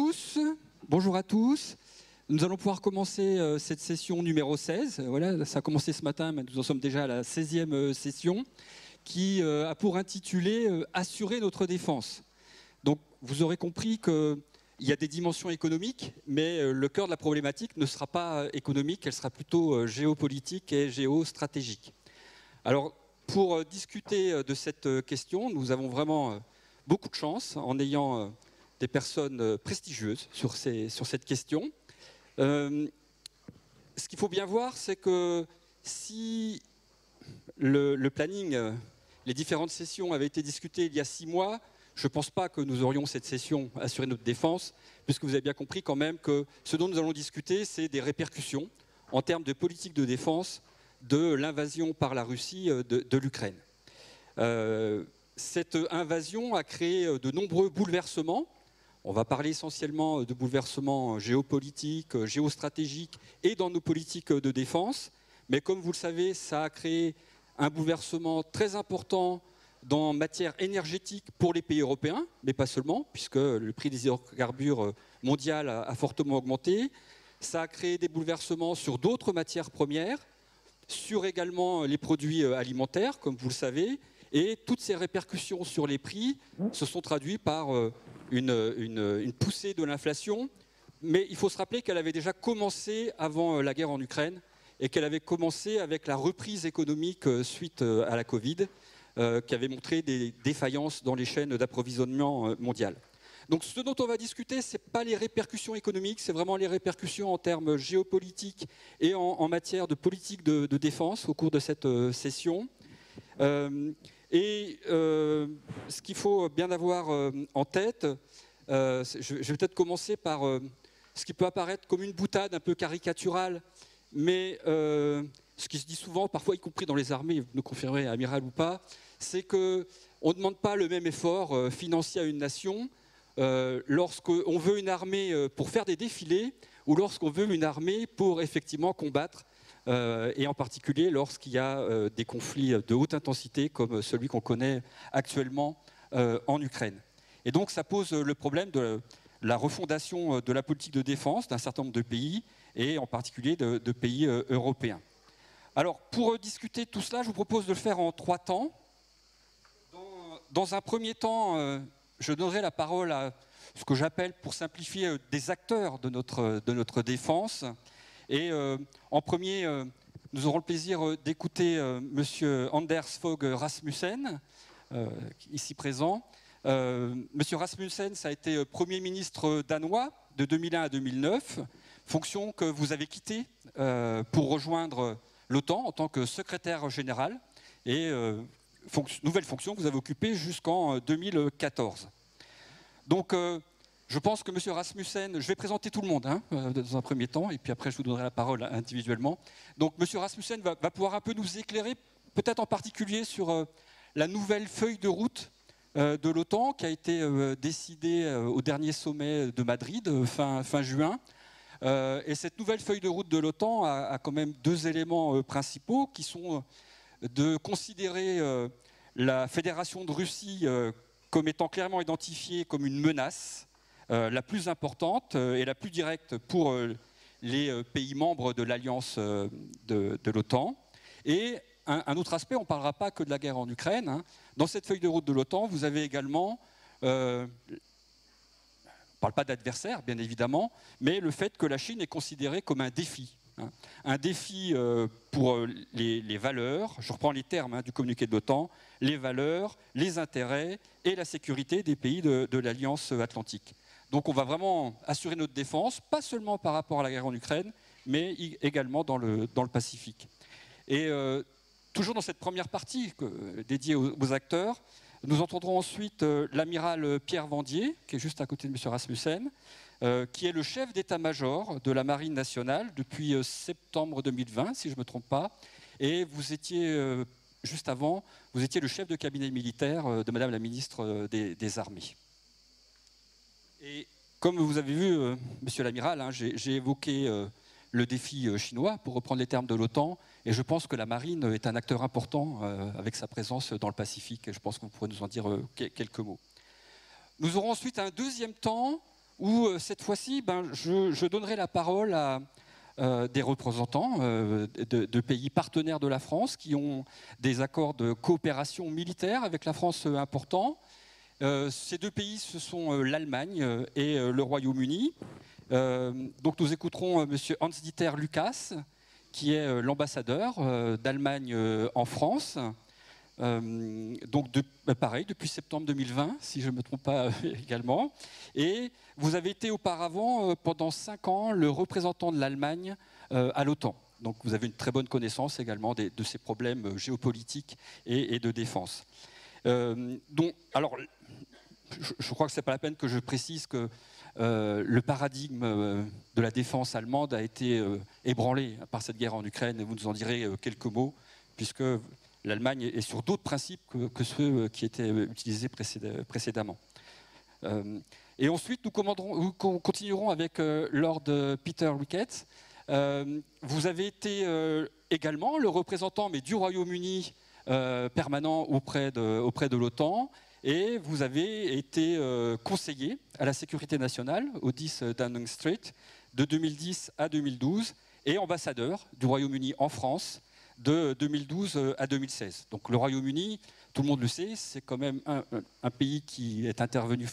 tous, bonjour à tous. Nous allons pouvoir commencer cette session numéro 16. Voilà, ça a commencé ce matin, mais nous en sommes déjà à la 16e session, qui a pour intitulé « Assurer notre défense ». Donc vous aurez compris qu'il y a des dimensions économiques, mais le cœur de la problématique ne sera pas économique, elle sera plutôt géopolitique et géostratégique. Alors pour discuter de cette question, nous avons vraiment beaucoup de chance en ayant des personnes prestigieuses sur cette question. Ce qu'il faut bien voir, c'est que si le planning, les différentes sessions avaient été discutées il y a 6 mois, je ne pense pas que nous aurions cette session Assurer notre défense, puisque vous avez bien compris quand même que ce dont nous allons discuter, c'est des répercussions en termes de politique de défense de l'invasion par la Russie de l'Ukraine. Cette invasion a créé de nombreux bouleversements. On va parler essentiellement de bouleversements géopolitiques, géostratégiques et dans nos politiques de défense. Mais comme vous le savez, ça a créé un bouleversement très important en matière énergétique pour les pays européens, mais pas seulement, puisque le prix des hydrocarbures mondial a fortement augmenté. Ça a créé des bouleversements sur d'autres matières premières, sur également les produits alimentaires, comme vous le savez, et toutes ces répercussions sur les prix se sont traduites par une poussée de l'inflation. Mais il faut se rappeler qu'elle avait déjà commencé avant la guerre en Ukraine et qu'elle avait commencé avec la reprise économique suite à la Covid, qui avait montré des défaillances dans les chaînes d'approvisionnement mondiales. Donc ce dont on va discuter, ce n'est pas les répercussions économiques, c'est vraiment les répercussions en termes géopolitiques et en matière de politique de défense au cours de cette session. Ce qu'il faut bien avoir en tête, je vais peut-être commencer par ce qui peut apparaître comme une boutade un peu caricaturale, mais ce qui se dit souvent, parfois y compris dans les armées, vous me confirmerez, amiral ou pas, c'est qu'on ne demande pas le même effort financier à une nation lorsqu'on veut une armée pour faire des défilés ou lorsqu'on veut une armée pour effectivement combattre, et en particulier lorsqu'il y a des conflits de haute intensité comme celui qu'on connaît actuellement en Ukraine. Et donc ça pose le problème de la refondation de la politique de défense d'un certain nombre de pays, et en particulier de pays européens. Alors pour discuter de tout cela, je vous propose de le faire en 3 temps. Dans un premier temps, je donnerai la parole à ce que j'appelle, pour simplifier, des acteurs de notre défense. Et en premier, nous aurons le plaisir d'écouter M. Anders Fogh Rasmussen, ici présent. M. Rasmussen, ça a été Premier ministre danois de 2001 à 2009, fonction que vous avez quittée pour rejoindre l'OTAN en tant que secrétaire général, et nouvelle fonction que vous avez occupée jusqu'en 2014. Donc, je pense que M. Rasmussen, je vais présenter tout le monde dans un premier temps, et puis après je vous donnerai la parole individuellement. Donc M. Rasmussen va pouvoir un peu nous éclairer, peut-être en particulier sur la nouvelle feuille de route de l'OTAN qui a été décidée au dernier sommet de Madrid, fin juin. Et cette nouvelle feuille de route de l'OTAN a quand même 2 éléments principaux qui sont de considérer la Fédération de Russie comme étant clairement identifiée comme une menace, la plus importante et la plus directe pour les pays membres de l'alliance de l'OTAN. Et un autre aspect, on ne parlera pas que de la guerre en Ukraine. Dans cette feuille de route de l'OTAN, vous avez également, on ne parle pas d'adversaire bien évidemment, mais le fait que la Chine est considérée comme un défi. Un défi pour les valeurs, je reprends les termes du communiqué de l'OTAN, les valeurs, les intérêts et la sécurité des pays de l'Alliance Atlantique. Donc on va vraiment assurer notre défense, pas seulement par rapport à la guerre en Ukraine, mais également dans le Pacifique. Et toujours dans cette première partie dédiée aux acteurs, nous entendrons ensuite l'amiral Pierre Vandier, qui est juste à côté de M. Rasmussen, qui est le chef d'état-major de la Marine nationale depuis septembre 2020, si je ne me trompe pas. Et vous étiez, juste avant, vous étiez le chef de cabinet militaire de Madame la ministre des Armées. Et comme vous avez vu, monsieur l'amiral, j'ai évoqué le défi chinois, pour reprendre les termes de l'OTAN, et je pense que la marine est un acteur important avec sa présence dans le Pacifique, et je pense que vous pourrez nous en dire quelques mots. Nous aurons ensuite un deuxième temps où cette fois-ci, je donnerai la parole à des représentants de pays partenaires de la France qui ont des accords de coopération militaire avec la France importants. Ces deux pays, ce sont l'Allemagne et le Royaume-Uni. Donc nous écouterons M. Hans-Dieter Lucas, qui est l'ambassadeur d'Allemagne en France. Donc pareil, depuis septembre 2020, si je ne me trompe pas également. Et vous avez été auparavant, pendant 5 ans, le représentant de l'Allemagne à l'OTAN. Donc vous avez une très bonne connaissance également de ces problèmes géopolitiques et de défense. Alors, je crois que ce n'est pas la peine que je précise que le paradigme de la défense allemande a été ébranlé par cette guerre en Ukraine, et vous nous en direz quelques mots, puisque l'Allemagne est sur d'autres principes que ceux qui étaient utilisés précédemment. Et ensuite, nous continuerons avec Lord Peter Ricketts. Vous avez été également le représentant, mais du Royaume-Uni permanent auprès de l'OTAN, et vous avez été conseiller à la sécurité nationale au 10 Downing Street de 2010 à 2012, et ambassadeur du Royaume-Uni en France de 2012 à 2016. Donc le Royaume-Uni, tout le monde le sait, c'est quand même un pays qui est intervenu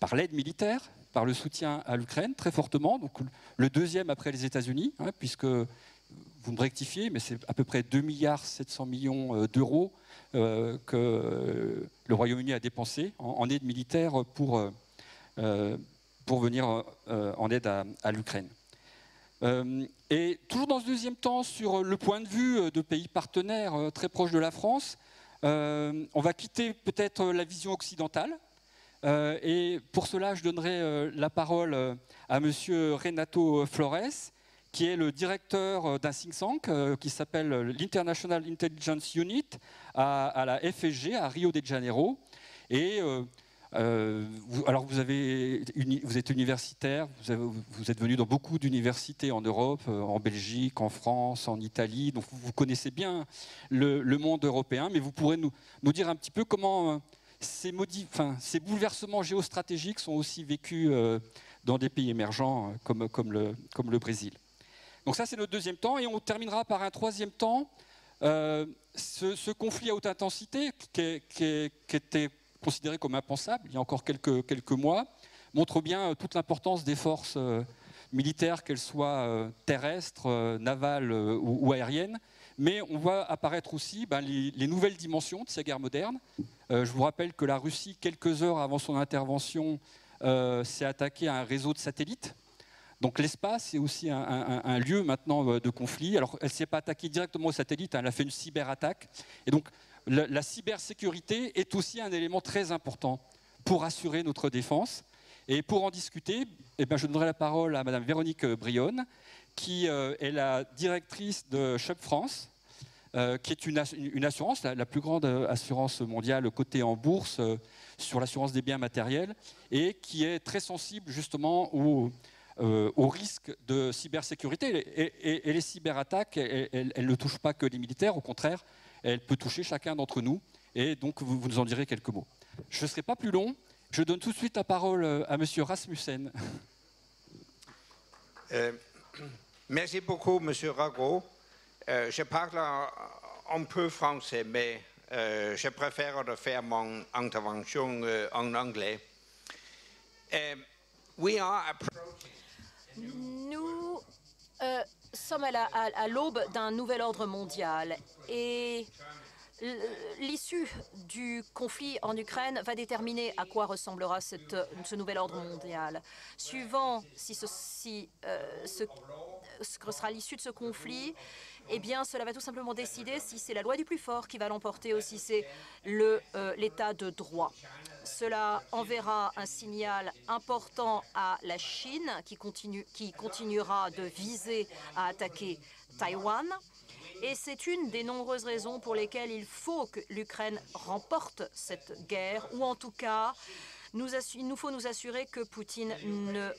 par l'aide militaire, par le soutien à l'Ukraine très fortement, donc le deuxième après les États-Unis, puisque vous me rectifiez, mais c'est à peu près 2,7 milliards d'euros que le Royaume-Uni a dépensé en aide militaire pour venir en aide à l'Ukraine. Et toujours dans ce deuxième temps, sur le point de vue de pays partenaires très proches de la France, on va quitter peut-être la vision occidentale. Et pour cela, je donnerai la parole à monsieur Renato Flores, qui est le directeur d'un think tank qui s'appelle l'International Intelligence Unit à la FSG à Rio de Janeiro. Et alors vous êtes universitaire, vous êtes venu dans beaucoup d'universités en Europe, en Belgique, en France, en Italie, donc vous connaissez bien le monde européen, mais vous pourrez nous dire un petit peu comment ces bouleversements géostratégiques sont aussi vécus dans des pays émergents comme le Brésil. Donc ça c'est notre deuxième temps, et on terminera par un troisième temps, ce conflit à haute intensité qui était considéré comme impensable il y a encore quelques mois, montre bien toute l'importance des forces militaires, qu'elles soient terrestres, navales ou aériennes. Mais on voit apparaître aussi les nouvelles dimensions de ces guerres modernes. Je vous rappelle que la Russie, quelques heures avant son intervention, s'est attaquée à un réseau de satellites. Donc l'espace est aussi un lieu maintenant de conflit. Alors elle ne s'est pas attaquée directement aux satellites, elle a fait une cyberattaque. Et donc la cybersécurité est aussi un élément très important pour assurer notre défense. Et pour en discuter, je donnerai la parole à Madame Véronique Brionne, qui est la directrice de Chubb France, qui est une assurance, la plus grande assurance mondiale cotée en bourse sur l'assurance des biens matériels, et qui est très sensible justement au risque de cybersécurité. Et les cyberattaques, elles ne touchent pas que les militaires, au contraire, elles peuvent toucher chacun d'entre nous. Et donc, vous nous en direz quelques mots. Je ne serai pas plus long. Je donne tout de suite la parole à Monsieur Rasmussen. Merci beaucoup, Monsieur Rago. Je parle un peu français, mais je préfère de faire mon intervention en anglais. Nous sommes à l'aube d'un nouvel ordre mondial, et l'issue du conflit en Ukraine va déterminer à quoi ressemblera ce nouvel ordre mondial. Suivant ce que sera l'issue de ce conflit, eh bien, cela va tout simplement décider si c'est la loi du plus fort qui va l'emporter ou si c'est l'état de droit. Cela enverra un signal important à la Chine qui continuera de viser à attaquer Taïwan. Et c'est une des nombreuses raisons pour lesquelles il faut que l'Ukraine remporte cette guerre, ou en tout cas, il nous faut nous assurer que Poutine ne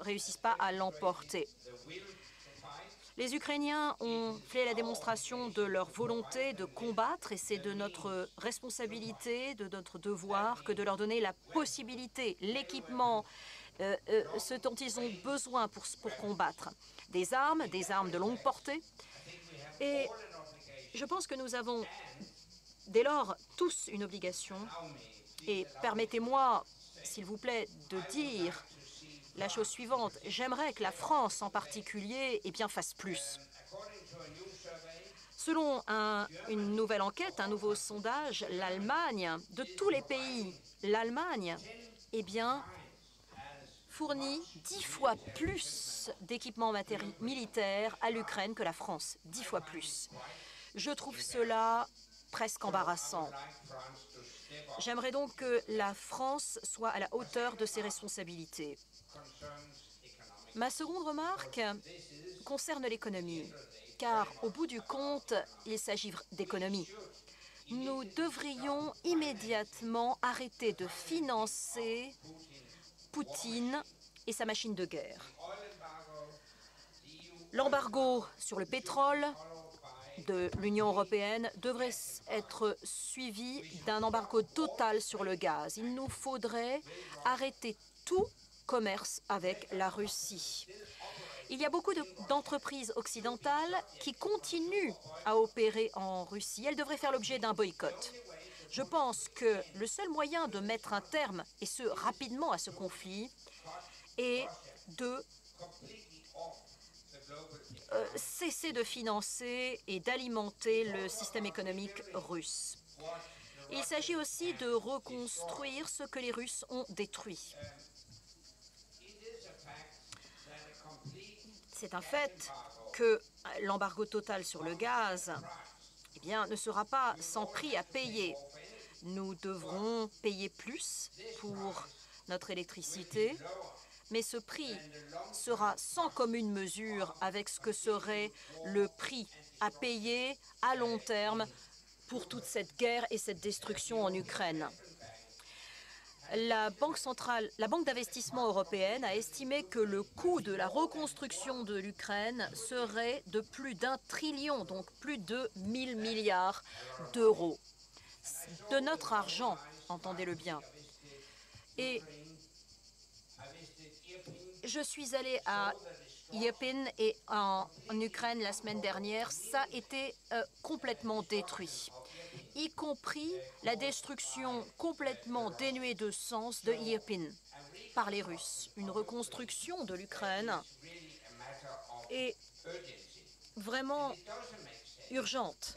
réussisse pas à l'emporter. Les Ukrainiens ont fait la démonstration de leur volonté de combattre et c'est de notre responsabilité, de notre devoir que de leur donner la possibilité, l'équipement, ce dont ils ont besoin pour combattre. Des armes de longue portée. Et je pense que nous avons dès lors tous une obligation. Et permettez-moi, s'il vous plaît, de dire la chose suivante. J'aimerais que la France en particulier fasse plus. Selon une nouvelle enquête, un nouveau sondage, l'Allemagne, de tous les pays, l'Allemagne, fournit 10 fois plus d'équipements militaires à l'Ukraine que la France. 10 fois plus. Je trouve cela presque embarrassant. J'aimerais donc que la France soit à la hauteur de ses responsabilités. Ma seconde remarque concerne l'économie, car au bout du compte, il s'agit d'économie. Nous devrions immédiatement arrêter de financer Poutine et sa machine de guerre. L'embargo sur le pétrole de l'Union européenne devrait être suivi d'un embargo total sur le gaz. Il nous faudrait arrêter tout commerce avec la Russie. Il y a beaucoup d'entreprises occidentales qui continuent à opérer en Russie. Elles devraient faire l'objet d'un boycott. Je pense que le seul moyen de mettre un terme, et ce rapidement, à ce conflit, est de cesser de financer et d'alimenter le système économique russe. Il s'agit aussi de reconstruire ce que les Russes ont détruit. C'est un fait que l'embargo total sur le gaz ne sera pas sans prix à payer. Nous devrons payer plus pour notre électricité, mais ce prix sera sans commune mesure avec ce que serait le prix à payer à long terme pour toute cette guerre et cette destruction en Ukraine. La Banque d'investissement européenne a estimé que le coût de la reconstruction de l'Ukraine serait de plus d'1 trillion, donc plus de 1000 milliards d'euros. De notre argent, entendez-le bien. Et je suis allée à Irpin et en Ukraine la semaine dernière. Ça a été complètement détruit, y compris la destruction complètement dénuée de sens de Irpin par les Russes. Une reconstruction de l'Ukraine est vraiment urgente.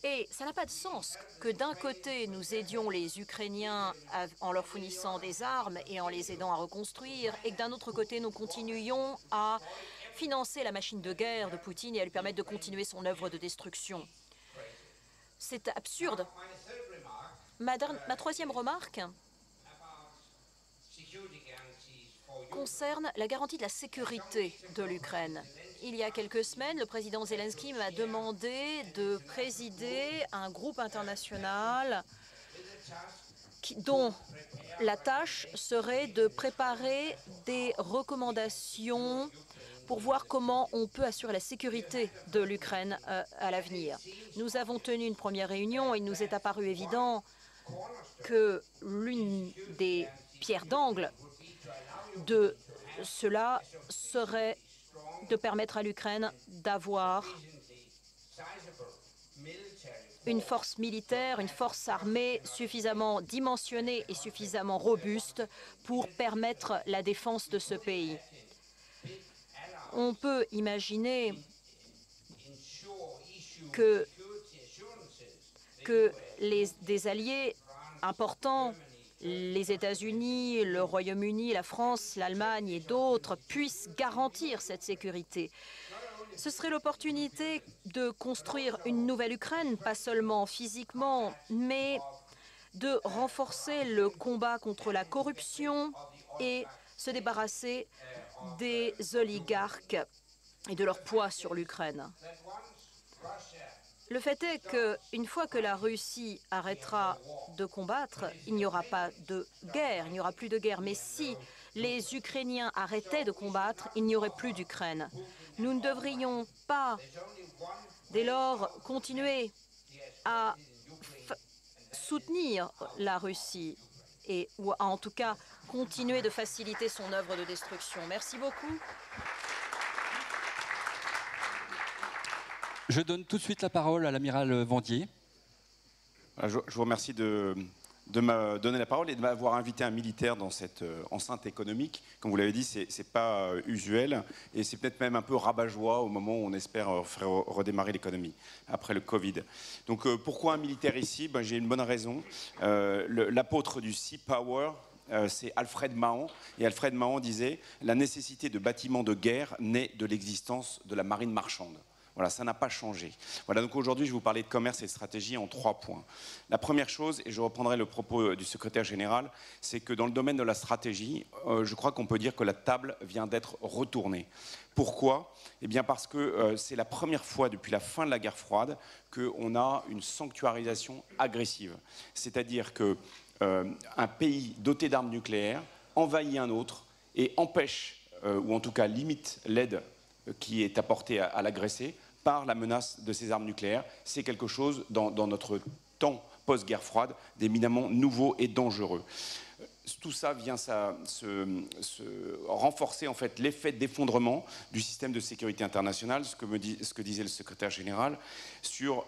Et ça n'a pas de sens que d'un côté, nous aidions les Ukrainiens en leur fournissant des armes et en les aidant à reconstruire, et que d'un autre côté, nous continuions à financer la machine de guerre de Poutine et à lui permettre de continuer son œuvre de destruction. C'est absurde. Ma troisième remarque concerne la garantie de la sécurité de l'Ukraine. Il y a quelques semaines, le président Zelensky m'a demandé de présider un groupe international dont la tâche serait de préparer des recommandations pour voir comment on peut assurer la sécurité de l'Ukraine à l'avenir. Nous avons tenu une première réunion et il nous est apparu évident que l'une des pierres d'angle de cela serait de permettre à l'Ukraine d'avoir une force militaire, une force armée suffisamment dimensionnée et suffisamment robuste pour permettre la défense de ce pays. On peut imaginer que des alliés importants, les États-Unis, le Royaume-Uni, la France, l'Allemagne et d'autres puissent garantir cette sécurité. Ce serait l'opportunité de construire une nouvelle Ukraine, pas seulement physiquement, mais de renforcer le combat contre la corruption et se débarrasser des oligarques et de leur poids sur l'Ukraine. Le fait est qu'une fois que la Russie arrêtera de combattre, il n'y aura pas de guerre, il n'y aura plus de guerre. Mais si les Ukrainiens arrêtaient de combattre, il n'y aurait plus d'Ukraine. Nous ne devrions pas, dès lors, continuer à soutenir la Russie ou en tout cas continuer de faciliter son œuvre de destruction. Merci beaucoup. Je donne tout de suite la parole à l'amiral Vendier. Je vous remercie de me donner la parole et de m'avoir invité un militaire dans cette enceinte économique. Comme vous l'avez dit, ce n'est pas usuel et c'est peut-être même un peu rabat-joie au moment où on espère faire redémarrer l'économie après le Covid. Donc pourquoi un militaire ici? J'ai une bonne raison. L'apôtre du Sea Power, c'est Alfred Mahon. Et Alfred Mahon disait « La nécessité de bâtiments de guerre naît de l'existence de la marine marchande ». Voilà, ça n'a pas changé. Voilà, donc aujourd'hui, je vais vous parler de commerce et de stratégie en 3 points. La première chose, et je reprendrai le propos du secrétaire général, c'est que dans le domaine de la stratégie, je crois qu'on peut dire que la table vient d'être retournée. Pourquoi? Eh bien parce que c'est la première fois depuis la fin de la guerre froide qu'on a une sanctuarisation agressive. C'est-à-dire qu'un pays doté d'armes nucléaires envahit un autre et empêche, ou en tout cas limite l'aide qui est apportée à l'agressé par la menace de ces armes nucléaires. C'est quelque chose, dans notre temps post-guerre froide, d'éminemment nouveau et dangereux. Tout ça vient se renforcer en fait l'effet d'effondrement du système de sécurité internationale, ce que disait le secrétaire général, sur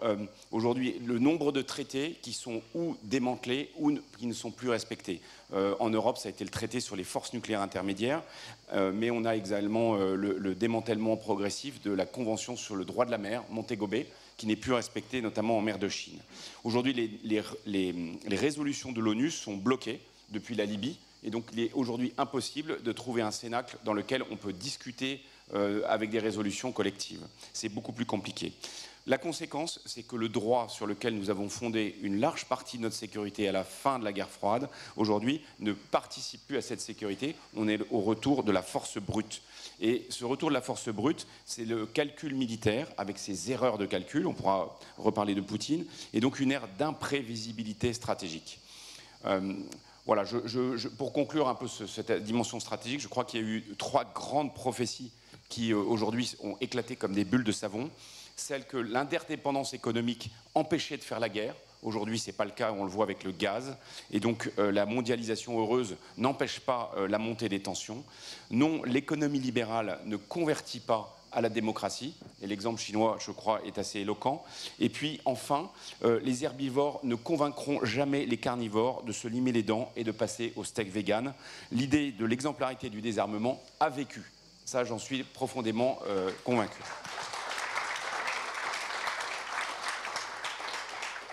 aujourd'hui le nombre de traités qui sont ou démantelés ou qui ne sont plus respectés. En Europe, ça a été le traité sur les forces nucléaires intermédiaires, mais on a également le démantèlement progressif de la Convention sur le droit de la mer, Montego Bay, qui n'est plus respectée, notamment en mer de Chine. Aujourd'hui, les résolutions de l'ONU sont bloquées depuis la Libye, et donc il est aujourd'hui impossible de trouver un cénacle dans lequel on peut discuter avec des résolutions collectives. C'est beaucoup plus compliqué. La conséquence, c'est que le droit sur lequel nous avons fondé une large partie de notre sécurité à la fin de la guerre froide, aujourd'hui, ne participe plus à cette sécurité. On est au retour de la force brute. Et ce retour de la force brute, c'est le calcul militaire, avec ses erreurs de calcul, on pourra reparler de Poutine, et donc une ère d'imprévisibilité stratégique. Voilà, pour conclure un peu cette dimension stratégique, je crois qu'il y a eu 3 grandes prophéties qui aujourd'hui ont éclaté comme des bulles de savon. Celle que l'interdépendance économique empêchait de faire la guerre. Aujourd'hui, ce n'est pas le cas, on le voit avec le gaz. Et donc, la mondialisation heureuse n'empêche pas la montée des tensions. Non, l'économie libérale ne convertit pas à la démocratie. Et l'exemple chinois, je crois, est assez éloquent. Et puis, enfin, les herbivores ne convaincront jamais les carnivores de se limer les dents et de passer au steak vegan. L'idée de l'exemplarité du désarmement a vécu. Ça, j'en suis profondément convaincu.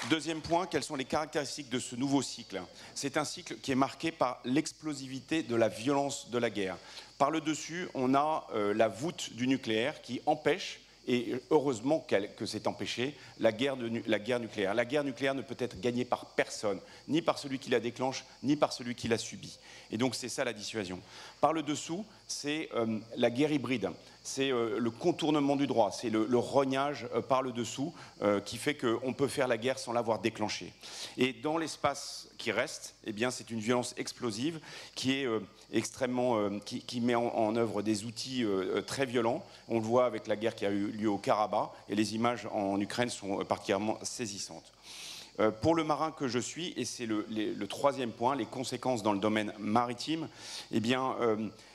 Deuxième point, quelles sont les caractéristiques de ce nouveau cycle? C'est un cycle qui est marqué par l'explosivité de la violence de la guerre. Par le dessus, on a la voûte du nucléaire qui empêche, et heureusement que c'est empêché, la guerre nucléaire. La guerre nucléaire ne peut être gagnée par personne, ni par celui qui la déclenche, ni par celui qui la subit. Et donc c'est ça la dissuasion. Par le dessous, c'est la guerre hybride. C'est le contournement du droit, c'est le rognage par le dessous qui fait qu'on peut faire la guerre sans l'avoir déclenchée. Et dans l'espace qui reste, eh bien, c'est une violence explosive qui est extrêmement, qui met en œuvre des outils très violents. On le voit avec la guerre qui a eu lieu au Karabakh, et les images en Ukraine sont particulièrement saisissantes. Pour le marin que je suis, et c'est le 3e point, les conséquences dans le domaine maritime, eh bien,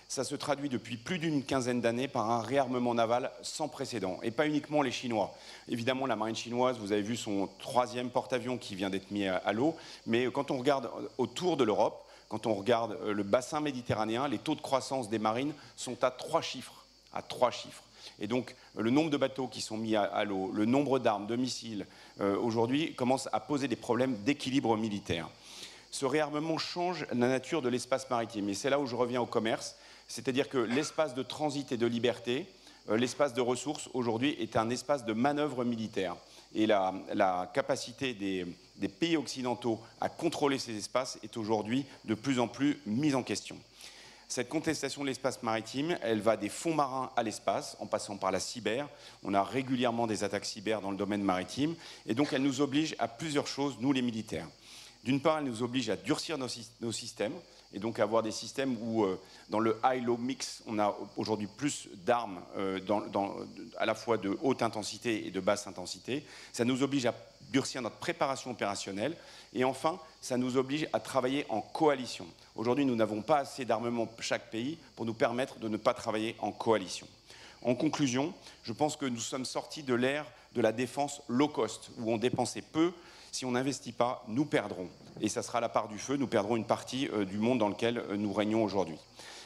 ça se traduit depuis plus d'une quinzaine d'années par un réarmement naval sans précédent, et pas uniquement les Chinois. Évidemment, la marine chinoise, vous avez vu son 3e porte-avions qui vient d'être mis à l'eau, mais quand on regarde autour de l'Europe, quand on regarde le bassin méditerranéen, les taux de croissance des marines sont à 3 chiffres. À 3 chiffres. Et donc, le nombre de bateaux qui sont mis à l'eau, le nombre d'armes, de missiles, aujourd'hui, commence à poser des problèmes d'équilibre militaire. Ce réarmement change la nature de l'espace maritime. Et c'est là où je reviens au commerce. C'est-à-dire que l'espace de transit et de liberté, l'espace de ressources, aujourd'hui, est un espace de manœuvre militaire. Et la capacité des pays occidentaux à contrôler ces espaces est aujourd'hui de plus en plus mise en question. Cette contestation de l'espace maritime, elle va des fonds marins à l'espace, en passant par la cyber. On a régulièrement des attaques cyber dans le domaine maritime. Et donc, elle nous oblige à plusieurs choses, nous les militaires. D'une part, elle nous oblige à durcir nos systèmes. et donc avoir des systèmes où, dans le high-low mix, on a aujourd'hui plus d'armes à la fois de haute intensité et de basse intensité. Ça nous oblige à durcir notre préparation opérationnelle. Et enfin, ça nous oblige à travailler en coalition. Aujourd'hui, nous n'avons pas assez d'armement chaque pays pour nous permettre de ne pas travailler en coalition. En conclusion, je pense que nous sommes sortis de l'ère de la défense low cost, où on dépensait peu. Si on n'investit pas, nous perdrons. Et ça sera la part du feu, nous perdrons une partie du monde dans lequel nous régnons aujourd'hui.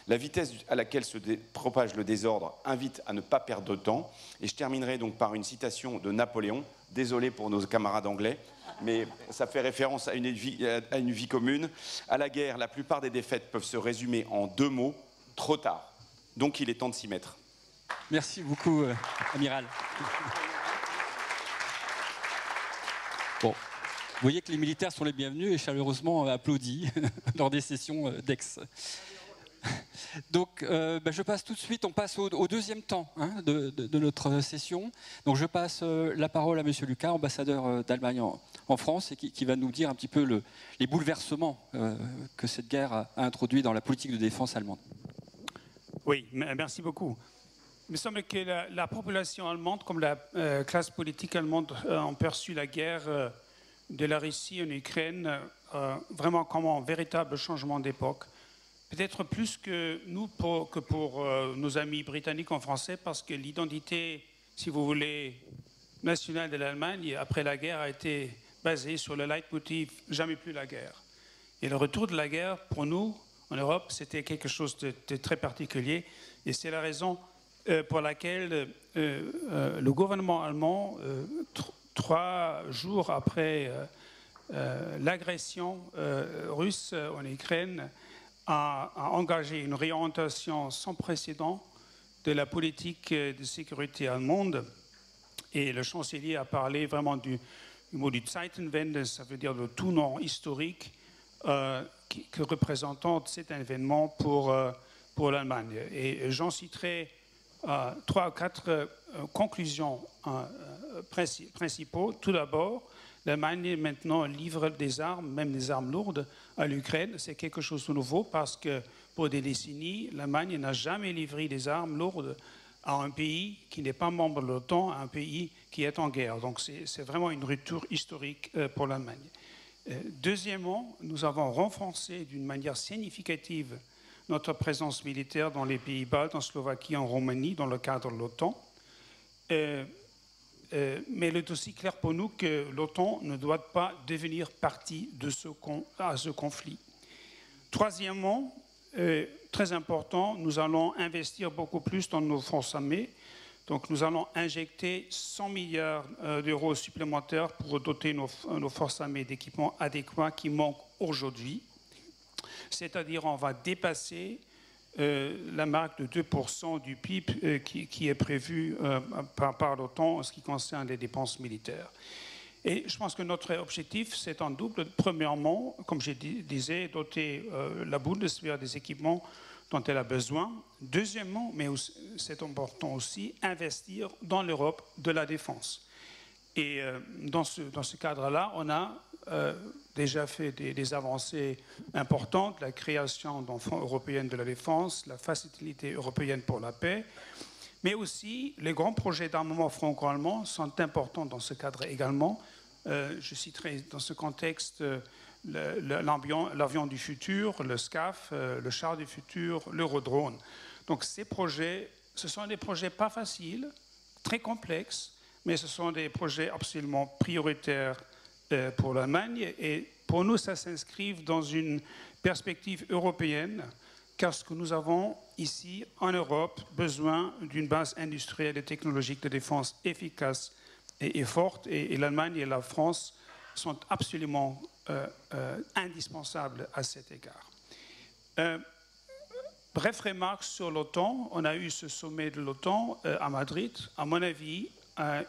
La vitesse à laquelle se propage le désordre invite à ne pas perdre de temps. Et je terminerai donc par une citation de Napoléon. Désolé pour nos camarades anglais, mais ça fait référence à une vie commune. À la guerre, la plupart des défaites peuvent se résumer en 2 mots, trop tard. Donc il est temps de s'y mettre. Merci beaucoup, Amiral. Bon, vous voyez que les militaires sont les bienvenus et chaleureusement applaudis lors des sessions d'Aix. Donc, je passe tout de suite, on passe au deuxième temps de notre session. Donc, je passe la parole à Monsieur Lucas, ambassadeur d'Allemagne en France, et qui va nous dire un petit peu les bouleversements que cette guerre a introduits dans la politique de défense allemande. Oui, merci beaucoup. Il me semble que la population allemande, comme la classe politique allemande, ont perçu la guerre de la Russie en Ukraine vraiment comme un véritable changement d'époque. Peut-être plus que nous, que pour nos amis britanniques en français, parce que l'identité, si vous voulez, nationale de l'Allemagne, après la guerre, a été basée sur le leitmotiv « jamais plus la guerre ». Et le retour de la guerre, pour nous, en Europe, c'était quelque chose de très particulier. Et c'est la raison pour laquelle le gouvernement allemand, 3 jours après l'agression russe en Ukraine, a engagé une réorientation sans précédent de la politique de sécurité allemande. Et le chancelier a parlé vraiment du mot du Zeitenwende, ça veut dire le tournant historique que représentant cet événement pour l'Allemagne. Et j'en citerai 3 ou 4 conclusions principaux. Tout d'abord, l'Allemagne maintenant livre des armes, même des armes lourdes, à l'Ukraine. C'est quelque chose de nouveau parce que pour des décennies, l'Allemagne n'a jamais livré des armes lourdes à un pays qui n'est pas membre de l'OTAN, à un pays qui est en guerre. Donc c'est vraiment une rupture historique pour l'Allemagne. Deuxièmement, nous avons renforcé d'une manière significative notre présence militaire dans les pays baltes, en Slovaquie, en Roumanie, dans le cadre de l'OTAN. Mais il est aussi clair pour nous que l'OTAN ne doit pas devenir partie de ce conflit. Troisièmement, très important, nous allons investir beaucoup plus dans nos forces armées. Donc nous allons injecter 100 milliards d'euros supplémentaires pour doter nos forces armées d'équipements adéquats qui manquent aujourd'hui. C'est-à-dire on va dépasser la marque de 2% du PIB qui est prévue par l'OTAN en ce qui concerne les dépenses militaires. Et je pense que notre objectif, c'est en double. Premièrement, comme je disais, doter la Bundeswehr des équipements dont elle a besoin. Deuxièmement, mais c'est important aussi, investir dans l'Europe de la défense. Et dans ce cadre-là, on a déjà fait des avancées importantes, la création d'un fonds européen de la défense, la facilité européenne pour la paix, mais aussi les grands projets d'armement franco-allemand sont importants dans ce cadre également. Je citerai dans ce contexte l'avion du futur, le SCAF, le char du futur, l'Eurodrone. Donc ces projets, ce sont des projets pas faciles, très complexes, mais ce sont des projets absolument prioritaires pour l'Allemagne. Et pour nous, ça s'inscrit dans une perspective européenne, car ce que nous avons ici en Europe besoin d'une base industrielle et technologique de défense efficace et forte. Et l'Allemagne et la France sont absolument indispensables à cet égard. Bref remarque sur l'OTAN. On a eu ce sommet de l'OTAN à Madrid. À mon avis,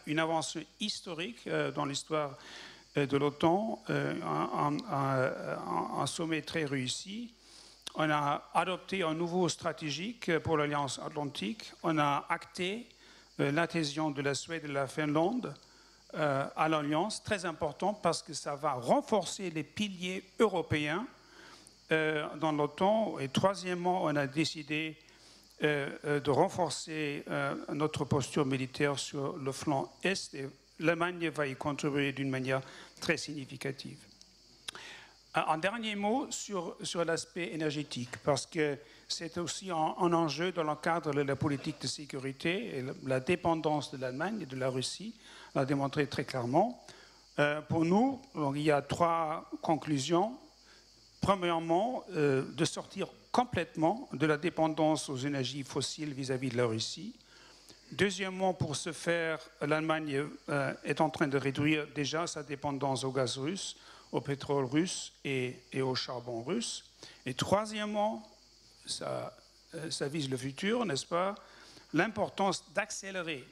une avancée historique dans l'histoire de l'OTAN, un sommet très réussi. On a adopté un nouveau stratégique pour l'Alliance Atlantique. On a acté l'adhésion de la Suède et de la Finlande à l'Alliance, très important parce que ça va renforcer les piliers européens dans l'OTAN. Et troisièmement, on a décidé de renforcer notre posture militaire sur le flanc Est. Et l'Allemagne va y contribuer d'une manière très significative. Un dernier mot sur l'aspect énergétique, parce que c'est aussi un enjeu dans le cadre de la politique de sécurité et la dépendance de l'Allemagne et de la Russie l'a démontré très clairement. Pour nous, donc, il y a 3 conclusions. Premièrement, de sortir complètement de la dépendance aux énergies fossiles vis-à-vis de la Russie. Deuxièmement, pour ce faire, l'Allemagne est en train de réduire déjà sa dépendance au gaz russe, au pétrole russe et au charbon russe. Et troisièmement, ça vise le futur, n'est-ce pas, l'importance d'accélérer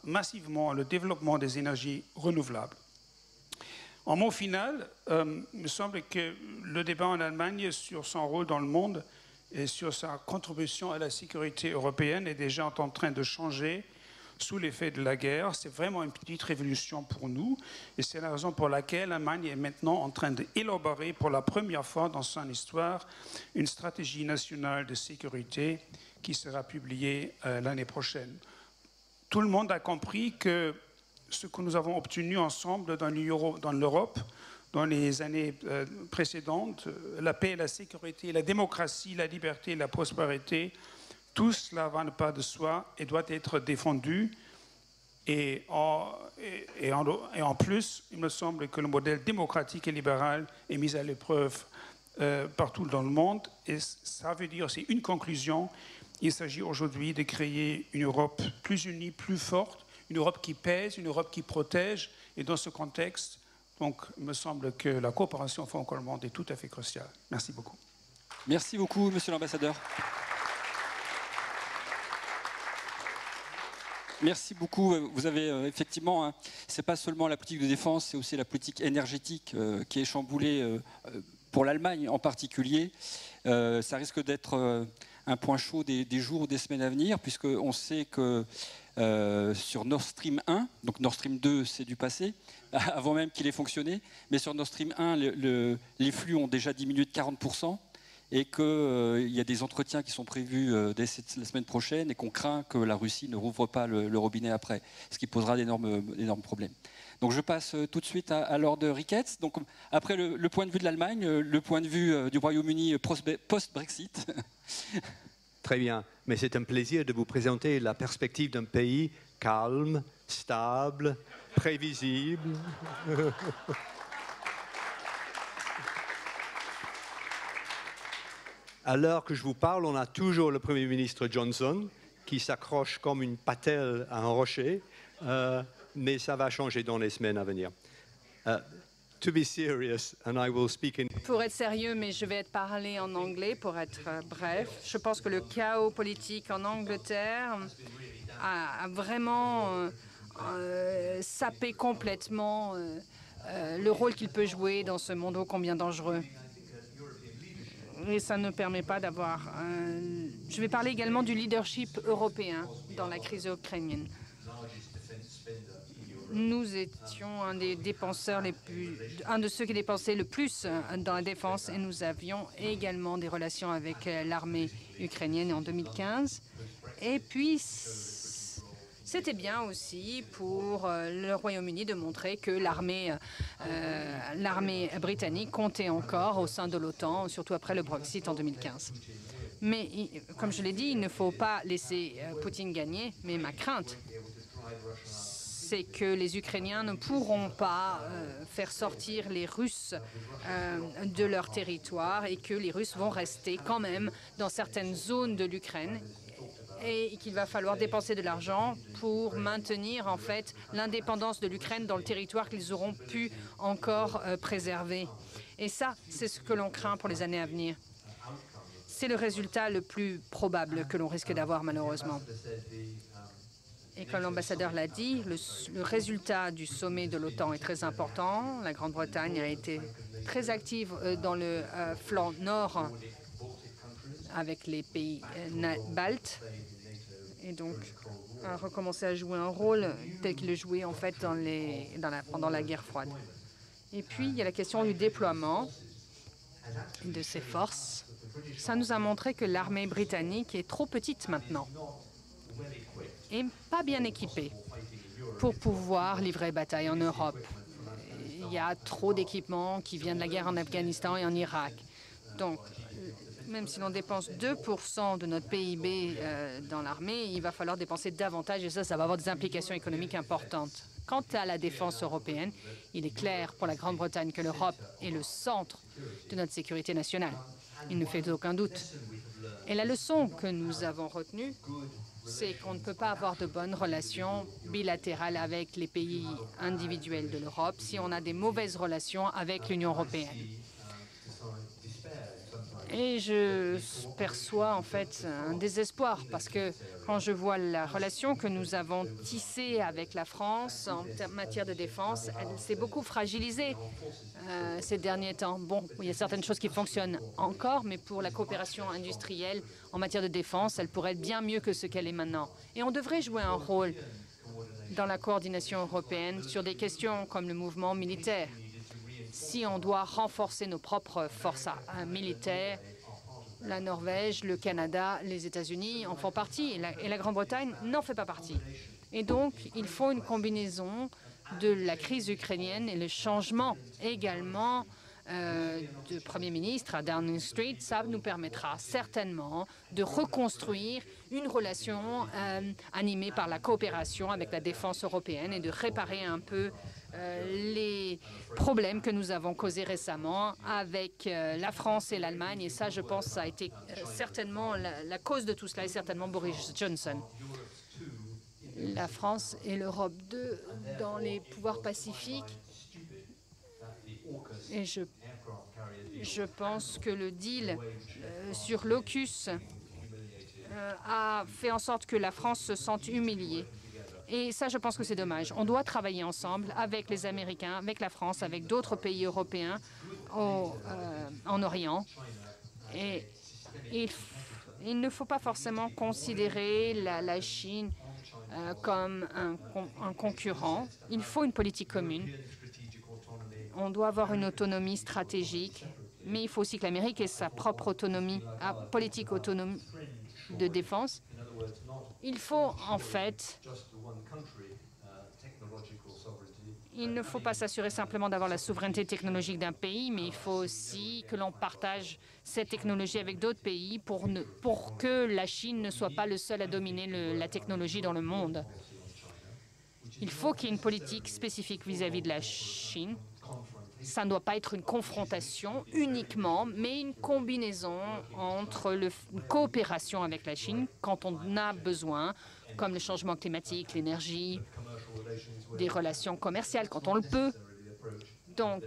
massivement le développement des énergies renouvelables. En mot final, il me semble que le débat en Allemagne sur son rôle dans le monde et sur sa contribution à la sécurité européenne est déjà en train de changer sous l'effet de la guerre. C'est vraiment une petite révolution pour nous et c'est la raison pour laquelle l'Allemagne est maintenant en train d'élaborer pour la première fois dans son histoire une stratégie nationale de sécurité qui sera publiée l'année prochaine. Tout le monde a compris que ce que nous avons obtenu ensemble dans l'Europe dans les années précédentes, la paix et la sécurité, la démocratie, la liberté et la prospérité, tout cela va ne pas de soi et doit être défendu. Et en plus, il me semble que le modèle démocratique et libéral est mis à l'épreuve partout dans le monde. Et ça veut dire, c'est une conclusion, il s'agit aujourd'hui de créer une Europe plus unie, plus forte, une Europe qui pèse, une Europe qui protège. Et dans ce contexte, donc, il me semble que la coopération franco-allemande est tout à fait cruciale. Merci beaucoup. Merci beaucoup, monsieur l'ambassadeur. Merci beaucoup. Vous avez effectivement, c'est pas seulement la politique de défense, c'est aussi la politique énergétique qui est chamboulée pour l'Allemagne en particulier. Ça risque d'être un point chaud des jours ou des semaines à venir, puisqu'on sait que sur Nord Stream 1, donc Nord Stream 2 c'est du passé, avant même qu'il ait fonctionné, mais sur Nord Stream 1, les flux ont déjà diminué de 40%, et qu'il y a des entretiens qui sont prévus dès la semaine prochaine, et qu'on craint que la Russie ne rouvre pas le robinet après, ce qui posera d'énormes problèmes. Donc je passe tout de suite à Lord Ricketts. Donc, après le point de vue de l'Allemagne, le point de vue du Royaume-Uni post-Brexit. Très bien, mais c'est un plaisir de vous présenter la perspective d'un pays calme, stable, prévisible. À l'heure que je vous parle, on a toujours le Premier ministre Johnson qui s'accroche comme une patelle à un rocher, mais ça va changer dans les semaines à venir. To be serious, and I will speak in... Pour être sérieux, mais je vais parler en anglais pour être bref. Je pense que le chaos politique en Angleterre a vraiment sapé complètement le rôle qu'il peut jouer dans ce monde ô combien dangereux. Et ça ne permet pas d'avoir... Je vais parler également du leadership européen dans la crise ukrainienne. Nous étions un de ceux qui dépensaient le plus dans la défense et nous avions également des relations avec l'armée ukrainienne en 2015. Et puis, c'était bien aussi pour le Royaume-Uni de montrer que l'armée britannique comptait encore au sein de l'OTAN, surtout après le Brexit en 2015. Mais, comme je l'ai dit, il ne faut pas laisser Poutine gagner, mais ma crainte, c'est que les Ukrainiens ne pourront pas faire sortir les Russes de leur territoire et que les Russes vont rester quand même dans certaines zones de l'Ukraine et qu'il va falloir dépenser de l'argent pour maintenir en fait l'indépendance de l'Ukraine dans le territoire qu'ils auront pu encore préserver. Et ça, c'est ce que l'on craint pour les années à venir. C'est le résultat le plus probable que l'on risque d'avoir malheureusement. Et comme l'ambassadeur l'a dit, le résultat du sommet de l'OTAN est très important. La Grande-Bretagne a été très active dans le flanc nord avec les pays baltes et donc a recommencé à jouer un rôle tel qu'il le jouait en fait pendant la guerre froide. Et puis il y a la question du déploiement. et de ses forces, ça nous a montré que l'armée britannique est trop petite maintenant et pas bien équipée pour pouvoir livrer bataille en Europe. Il y a trop d'équipements qui viennent de la guerre en Afghanistan et en Irak. Donc, même si l'on dépense 2% de notre PIB dans l'armée, il va falloir dépenser davantage et ça va avoir des implications économiques importantes. Quant à la défense européenne, il est clair pour la Grande-Bretagne que l'Europe est le centre de notre sécurité nationale. Il ne fait aucun doute. Et la leçon que nous avons retenue, c'est qu'on ne peut pas avoir de bonnes relations bilatérales avec les pays individuels de l'Europe si on a des mauvaises relations avec l'Union européenne. Et je perçois en fait un désespoir parce que quand je vois la relation que nous avons tissée avec la France en matière de défense, elle s'est beaucoup fragilisée ces derniers temps. Bon, il y a certaines choses qui fonctionnent encore, mais pour la coopération industrielle en matière de défense, elle pourrait être bien mieux que ce qu'elle est maintenant. Et on devrait jouer un rôle dans la coordination européenne sur des questions comme le mouvement militaire. Si on doit renforcer nos propres forces militaires, la Norvège, le Canada, les États-Unis en font partie et la Grande-Bretagne n'en fait pas partie. Et donc, il faut une combinaison de la crise ukrainienne et le changement également de Premier ministre à Downing Street. Ça nous permettra certainement de reconstruire une relation animée par la coopération avec la défense européenne et de réparer un peu les problèmes que nous avons causés récemment avec la France et l'Allemagne. Et ça, je pense, ça a été certainement la cause de tout cela est certainement Boris Johnson. La France et l'Europe 2 dans les pouvoirs pacifiques. Et je pense que le deal sur l'AUKUS a fait en sorte que la France se sente humiliée. Et ça, je pense que c'est dommage. On doit travailler ensemble avec les Américains, avec la France, avec d'autres pays européens en Orient. Et il ne faut pas forcément considérer la Chine comme un concurrent. Il faut une politique commune. On doit avoir une autonomie stratégique, mais il faut aussi que l'Amérique ait sa propre autonomie, politique autonome de défense. Il faut en fait... Il ne faut pas s'assurer simplement d'avoir la souveraineté technologique d'un pays, mais il faut aussi que l'on partage cette technologie avec d'autres pays pour que la Chine ne soit pas le seul à dominer la technologie dans le monde. Il faut qu'il y ait une politique spécifique vis-à-vis de la Chine. Ça ne doit pas être une confrontation uniquement, mais une combinaison entre une coopération avec la Chine quand on a besoin, comme le changement climatique, l'énergie, des relations commerciales quand on le peut. Donc,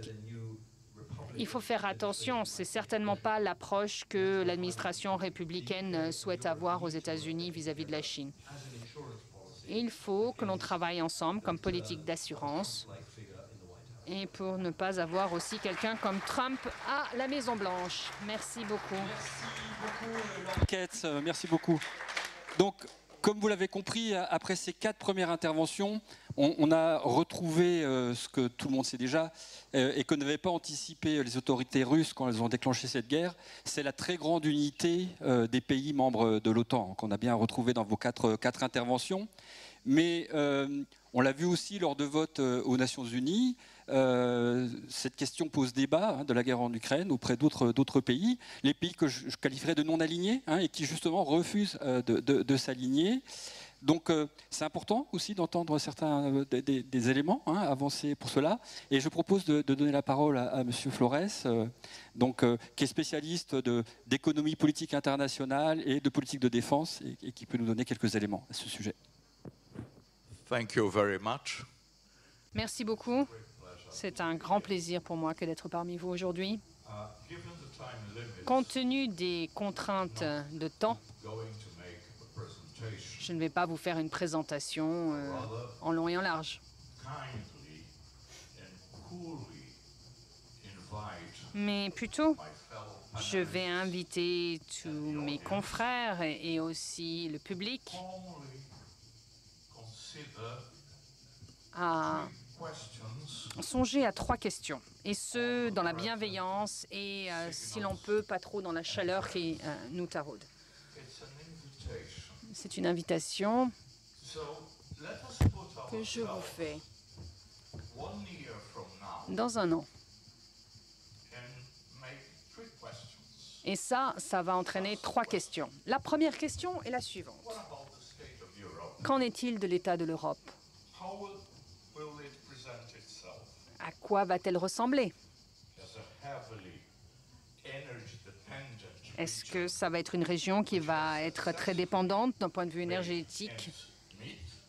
il faut faire attention. Ce n'est certainement pas l'approche que l'administration républicaine souhaite avoir aux États-Unis vis-à-vis de la Chine. Il faut que l'on travaille ensemble comme politique d'assurance et pour ne pas avoir aussi quelqu'un comme Trump à la Maison-Blanche. Merci beaucoup. Merci beaucoup. Donc, comme vous l'avez compris, après ces 4 premières interventions, on a retrouvé ce que tout le monde sait déjà et que n'avaient pas anticipé les autorités russes quand elles ont déclenché cette guerre. C'est la très grande unité des pays membres de l'OTAN qu'on a bien retrouvé dans vos 4 interventions. Mais on l'a vu aussi lors de votes aux Nations Unies. Cette question pose débat de la guerre en Ukraine auprès d'autres pays, les pays que je qualifierais de non-alignés et qui justement refusent de s'aligner. Donc c'est important aussi d'entendre certains des éléments avancés pour cela. Et je propose de donner la parole à M. Flores, qui est spécialiste d'économie politique internationale et de politique de défense et qui peut nous donner quelques éléments à ce sujet. Thank you very much. Merci beaucoup. C'est un grand plaisir pour moi que d'être parmi vous aujourd'hui. Compte tenu des contraintes de temps, je ne vais pas vous faire une présentation en long et en large. Mais plutôt, je vais inviter tous mes confrères et aussi le public à Songez à 3 questions, et ce, dans la bienveillance et, si l'on peut, pas trop dans la chaleur qui nous taraude. C'est une invitation que je vous fais. Dans un an. Et ça va entraîner 3 questions. La première question est la suivante. Qu'en est-il de l'état de l'Europe? À quoi va-t-elle ressembler? Est-ce que ça va être une région qui va être très dépendante d'un point de vue énergétique,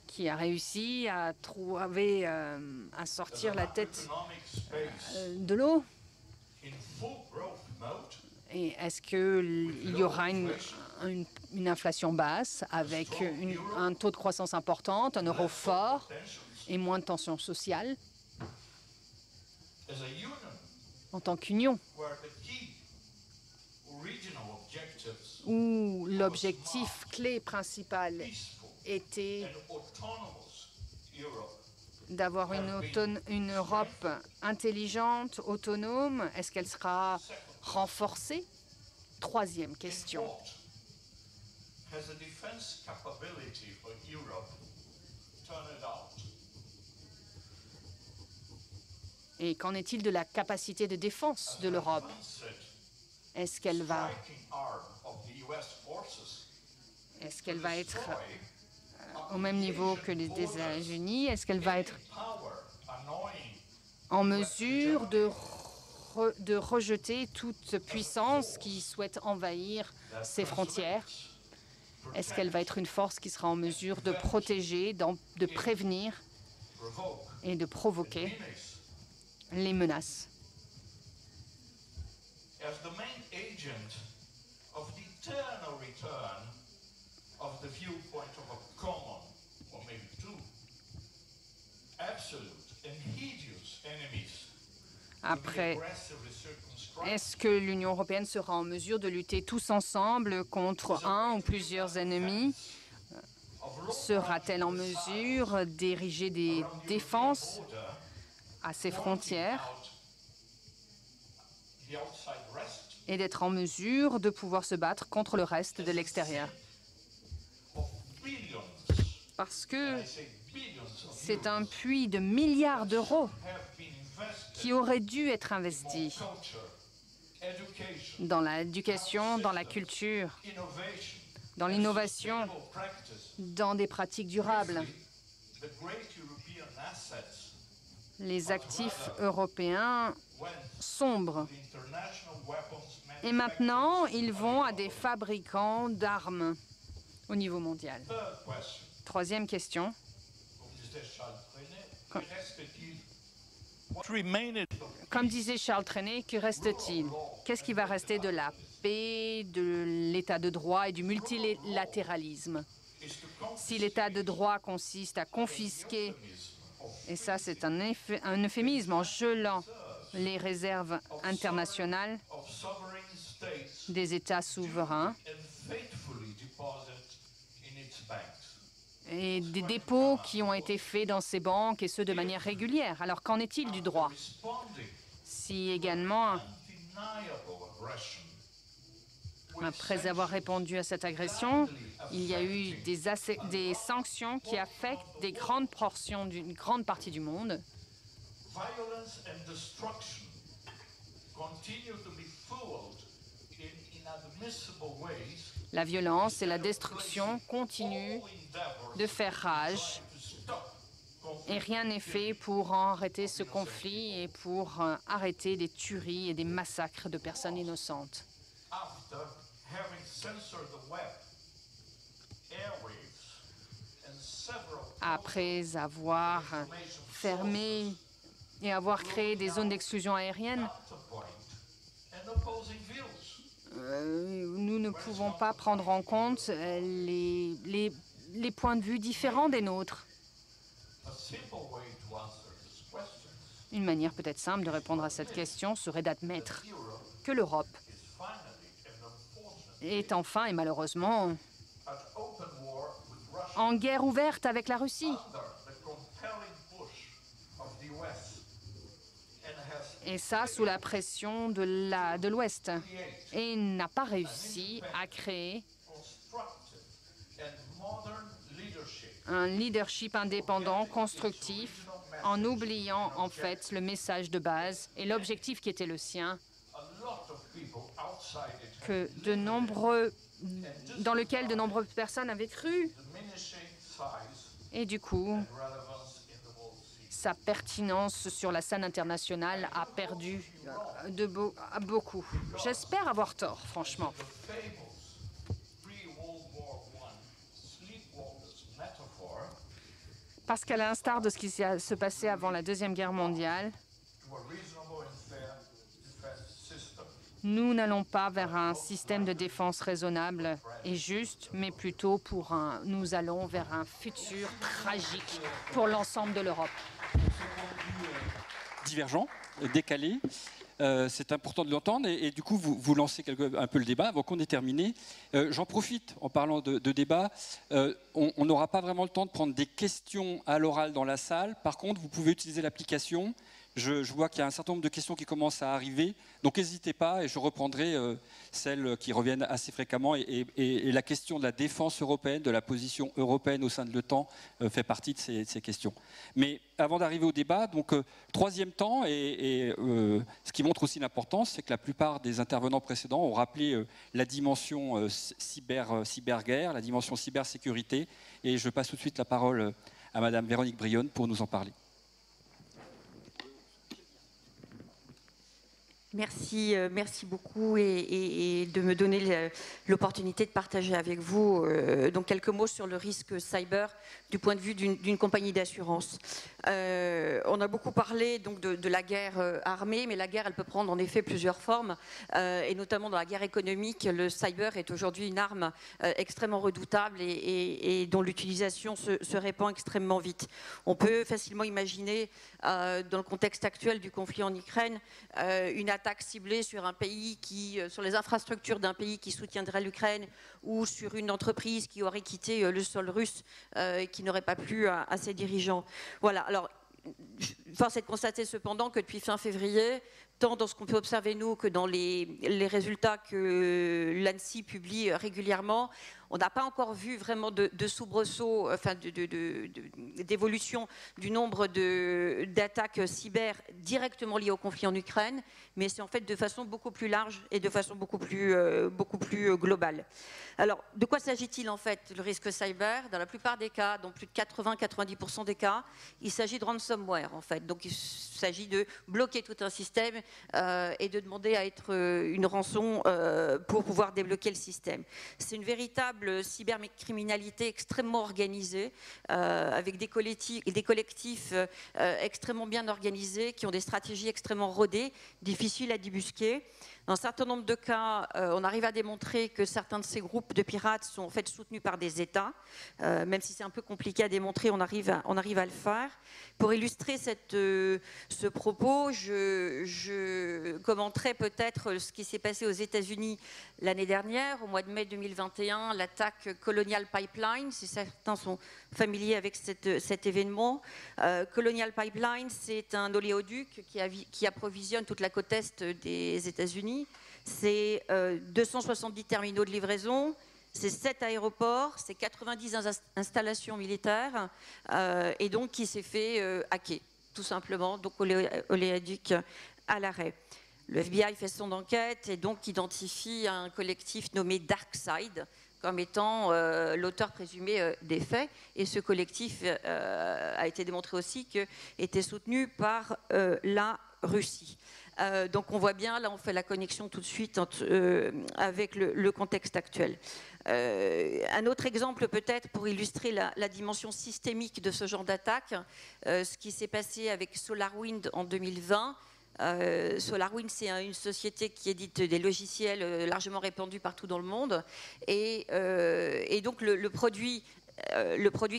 qui a réussi à trouver, à sortir la tête de l'eau? Et est-ce qu'il y aura une inflation basse avec un taux de croissance important, un euro fort et moins de tensions sociales? En tant qu'union, où l'objectif clé principal était d'avoir une Europe intelligente, autonome, est-ce qu'elle sera renforcée? Troisième question. Et qu'en est-il de la capacité de défense de l'Europe? Est-ce qu'elle va être au même niveau que les États-Unis? Est-ce qu'elle va être en mesure de rejeter toute puissance qui souhaite envahir ses frontières? Est-ce qu'elle va être une force qui sera en mesure de protéger, de prévenir et de provoquer les menaces? Après, est-ce que l'Union européenne sera en mesure de lutter tous ensemble contre un ou plusieurs ennemis? Sera-t-elle en mesure d'ériger des défenses à ses frontières et d'être en mesure de pouvoir se battre contre le reste de l'extérieur? Parce que c'est un puits de milliards d'euros qui aurait dû être investi dans l'éducation, dans la culture, dans l'innovation, dans des pratiques durables. Les actifs européens sombrent. Et maintenant, ils vont à des fabricants d'armes au niveau mondial. Troisième question. Comme disait Charles Trenet, que reste-t-il? Qu'est-ce qui va rester de la paix, de l'état de droit et du multilatéralisme? Si l'état de droit consiste à confisquer, et ça c'est un euphémisme, en gelant les réserves internationales des États souverains et des dépôts qui ont été faits dans ces banques, et ce de manière régulière. Alors qu'en est-il du droit? Si également, après avoir répondu à cette agression, il y a eu des sanctions qui affectent des grandes portions d'une grande partie du monde, la violence et la destruction continuent de faire rage et rien n'est fait pour arrêter ce conflit et pour arrêter des tueries et des massacres de personnes innocentes. Après avoir fermé et avoir créé des zones d'exclusion aérienne, nous ne pouvons pas prendre en compte les points de vue différents des nôtres. Une manière peut-être simple de répondre à cette question serait d'admettre que l'Europe est enfin et malheureusement en guerre ouverte avec la Russie. Et ça, sous la pression de l'Ouest. Et il n'a pas réussi à créer un leadership indépendant, constructif, en oubliant en fait le message de base et l'objectif qui était le sien, dans lequel de nombreuses personnes avaient cru. Et du coup, sa pertinence sur la scène internationale a perdu beaucoup. J'espère avoir tort, franchement. Parce qu'à l'instar de ce qui se passait avant la Deuxième Guerre mondiale, nous n'allons pas vers un système de défense raisonnable et juste, mais plutôt nous allons vers un futur tragique pour l'ensemble de l'Europe. Divergent, décalé. C'est important de l'entendre et du coup vous lancez un peu le débat avant qu'on ait terminé. J'en profite en parlant de débat. On n'aura pas vraiment le temps de prendre des questions à l'oral dans la salle. Par contre, vous pouvez utiliser l'application. Je vois qu'il y a un certain nombre de questions qui commencent à arriver. Donc n'hésitez pas et je reprendrai celles qui reviennent assez fréquemment. Et la question de la défense européenne, de la position européenne au sein de l'OTAN fait partie de ces questions. Mais avant d'arriver au débat, donc troisième temps, et ce qui montre aussi l'importance, c'est que la plupart des intervenants précédents ont rappelé la dimension cyberguerre, la dimension cybersécurité. Et je passe tout de suite la parole à Madame Véronique Brionne pour nous en parler. Merci beaucoup et de me donner l'opportunité de partager avec vous donc quelques mots sur le risque cyber du point de vue d'une compagnie d'assurance. On a beaucoup parlé donc de la guerre armée, mais la guerre elle peut prendre en effet plusieurs formes et notamment dans la guerre économique, le cyber est aujourd'hui une arme extrêmement redoutable et dont l'utilisation se répand extrêmement vite. On peut facilement imaginer dans le contexte actuel du conflit en Ukraine une attaque ciblée sur un pays sur les infrastructures d'un pays qui soutiendrait l'Ukraine ou sur une entreprise qui aurait quitté le sol russe et qui n'aurait pas plu à ses dirigeants. Voilà. Alors, force est de constater cependant que depuis fin février, tant dans ce qu'on peut observer nous que dans les résultats que l'ANSSI publie régulièrement, on n'a pas encore vu vraiment de soubresauts, enfin d'évolution du nombre d'attaques cyber directement liées au conflit en Ukraine, mais c'est en fait de façon beaucoup plus large et de façon beaucoup plus globale. Alors, de quoi s'agit-il en fait, le risque cyber? Dans la plupart des cas, dans plus de 80-90% des cas, il s'agit de ransomware en fait. Donc, il s'agit de bloquer tout un système et de demander à être une rançon pour pouvoir débloquer le système. C'est une véritable cybercriminalité extrêmement organisée, avec des collectifs extrêmement bien organisés, qui ont des stratégies extrêmement rodées, difficiles à débusquer. Dans un certain nombre de cas, on arrive à démontrer que certains de ces groupes de pirates sont en fait soutenus par des États. Même si c'est un peu compliqué à démontrer, on arrive à le faire. Pour illustrer ce propos, je commenterai peut-être ce qui s'est passé aux États-Unis l'année dernière, au mois de mai 2021, l'attaque Colonial Pipeline, si certains sont familiers avec cet événement. Colonial Pipeline, c'est un oléoduc qui approvisionne toute la côte est des États-Unis. C'est 270 terminaux de livraison, c'est 7 aéroports, c'est 90 installations militaires, et donc qui s'est fait hacker, tout simplement, donc oléoduc à l'arrêt. Le FBI fait son enquête et donc identifie un collectif nommé DarkSide comme étant l'auteur présumé des faits. Et ce collectif a été démontré aussi qu'il était soutenu par la Russie. Donc on voit bien, là on fait la connexion tout de suite avec le contexte actuel. Un autre exemple peut-être pour illustrer la dimension systémique de ce genre d'attaque, ce qui s'est passé avec SolarWind en 2020. SolarWind, c'est une société qui édite des logiciels largement répandus partout dans le monde. Et donc le produit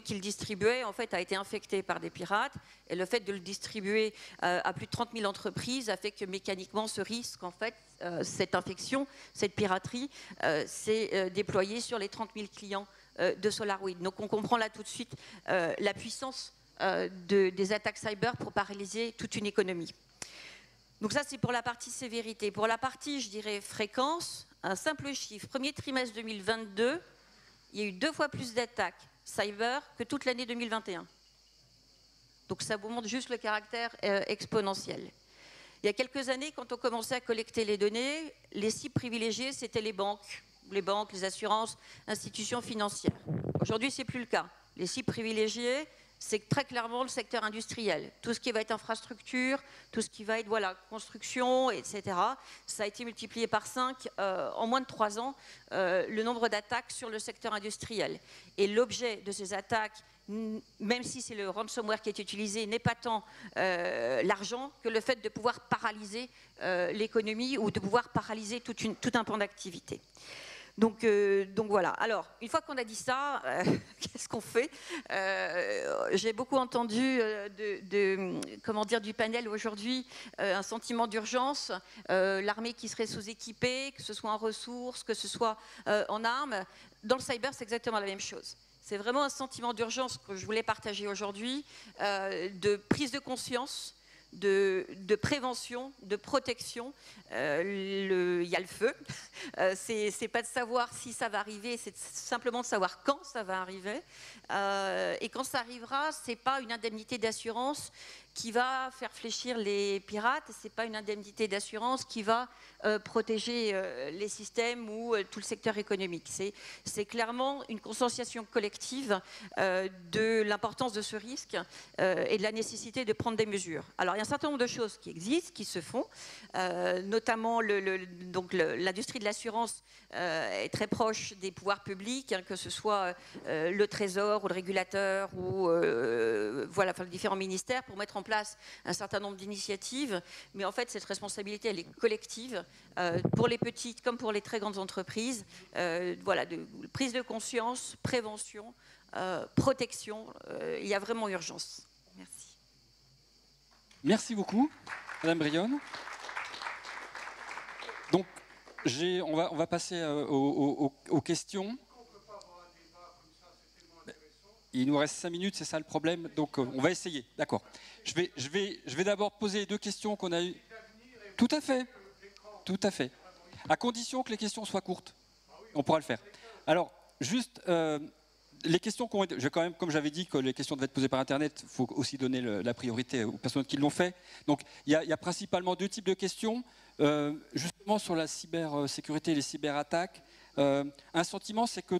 qu'il distribuait en fait a été infecté par des pirates, et le fait de le distribuer à plus de 30 000 entreprises a fait que mécaniquement ce risque, en fait, cette infection, cette piraterie s'est déployée sur les 30 000 clients de SolarWind. Donc on comprend là tout de suite la puissance des attaques cyber pour paralyser toute une économie. Donc ça, c'est pour la partie sévérité. Pour la partie, je dirais, fréquence, un simple chiffre. Premier trimestre 2022, il y a eu 2 fois plus d'attaques cyber que toute l'année 2021. Donc ça vous montre juste le caractère exponentiel. Il y a quelques années, quand on commençait à collecter les données, les cibles privilégiées, c'était les banques, les assurances, institutions financières. Aujourd'hui, ce n'est plus le cas. Les cibles privilégiées, c'est très clairement le secteur industriel. Tout ce qui va être infrastructure, tout ce qui va être construction, etc. Ça a été multiplié par 5 en moins de 3 ans, le nombre d'attaques sur le secteur industriel. Et l'objet de ces attaques, même si c'est le ransomware qui est utilisé, n'est pas tant l'argent que le fait de pouvoir paralyser l'économie ou de pouvoir paralyser tout un pan d'activité. Donc voilà. Alors, une fois qu'on a dit ça, qu'est-ce qu'on fait? J'ai beaucoup entendu du panel aujourd'hui un sentiment d'urgence, l'armée qui serait sous-équipée, que ce soit en ressources, que ce soit en armes. Dans le cyber, c'est exactement la même chose. C'est vraiment un sentiment d'urgence que je voulais partager aujourd'hui, de prise de conscience, de prévention, de protection. Il y a le feu. C'est pas de savoir si ça va arriver, c'est simplement de savoir quand ça va arriver. Et quand ça arrivera, c'est pas une indemnité d'assurance qui va faire fléchir les pirates, c'est pas une indemnité d'assurance qui va protéger les systèmes ou tout le secteur économique. C'est clairement une conscientisation collective de l'importance de ce risque et de la nécessité de prendre des mesures. Alors il y a un certain nombre de choses qui existent, qui se font, notamment l'industrie de l'assurance est très proche des pouvoirs publics, que ce soit le Trésor ou le régulateur ou les différents ministères pour mettre en place un certain nombre d'initiatives. Mais en fait, cette responsabilité, elle est collective pour les petites comme pour les très grandes entreprises. De prise de conscience, prévention, protection. Il y a vraiment urgence. Merci. Merci beaucoup, Madame Brionne. Donc, on va passer aux questions. Il nous reste 5 minutes, c'est ça le problème. Donc, on va essayer. D'accord. Je vais d'abord poser les 2 questions qu'on a eues. Tout à fait. Tout à fait. À condition que les questions soient courtes. On pourra le faire. Alors, juste, les questions qu'on... comme j'avais dit que les questions devaient être posées par Internet, il faut aussi donner la priorité aux personnes qui l'ont fait. Donc, il y a principalement 2 types de questions. Justement, sur la cybersécurité et les cyberattaques. Un sentiment, c'est que...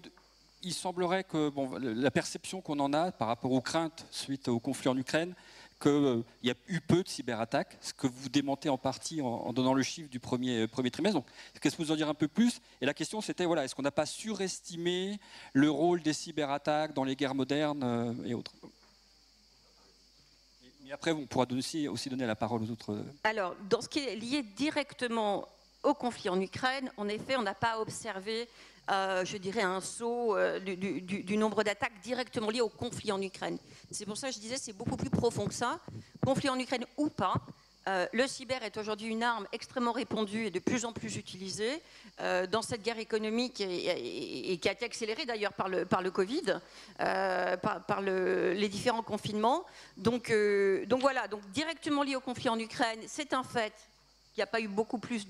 Il semblerait que la perception qu'on en a par rapport aux craintes suite au conflit en Ukraine, qu'il y a eu peu de cyberattaques, ce que vous démentez en partie en donnant le chiffre du premier trimestre. Donc, qu'est-ce que vous en dire un peu plus? Et la question, c'était, est-ce qu'on n'a pas surestimé le rôle des cyberattaques dans les guerres modernes et autres? Et après, on pourra aussi donner la parole aux autres. Alors, dans ce qui est lié directement au conflit en Ukraine, en effet, on n'a pas observé je dirais un saut du nombre d'attaques directement liées au conflit en Ukraine. C'est pour ça que je disais c'est beaucoup plus profond que ça. Conflit en Ukraine ou pas, le cyber est aujourd'hui une arme extrêmement répandue et de plus en plus utilisée dans cette guerre économique et qui a été accélérée d'ailleurs par le Covid, par les différents confinements. Donc voilà, donc directement lié au conflit en Ukraine, c'est un fait qu'il n'y a pas eu beaucoup plus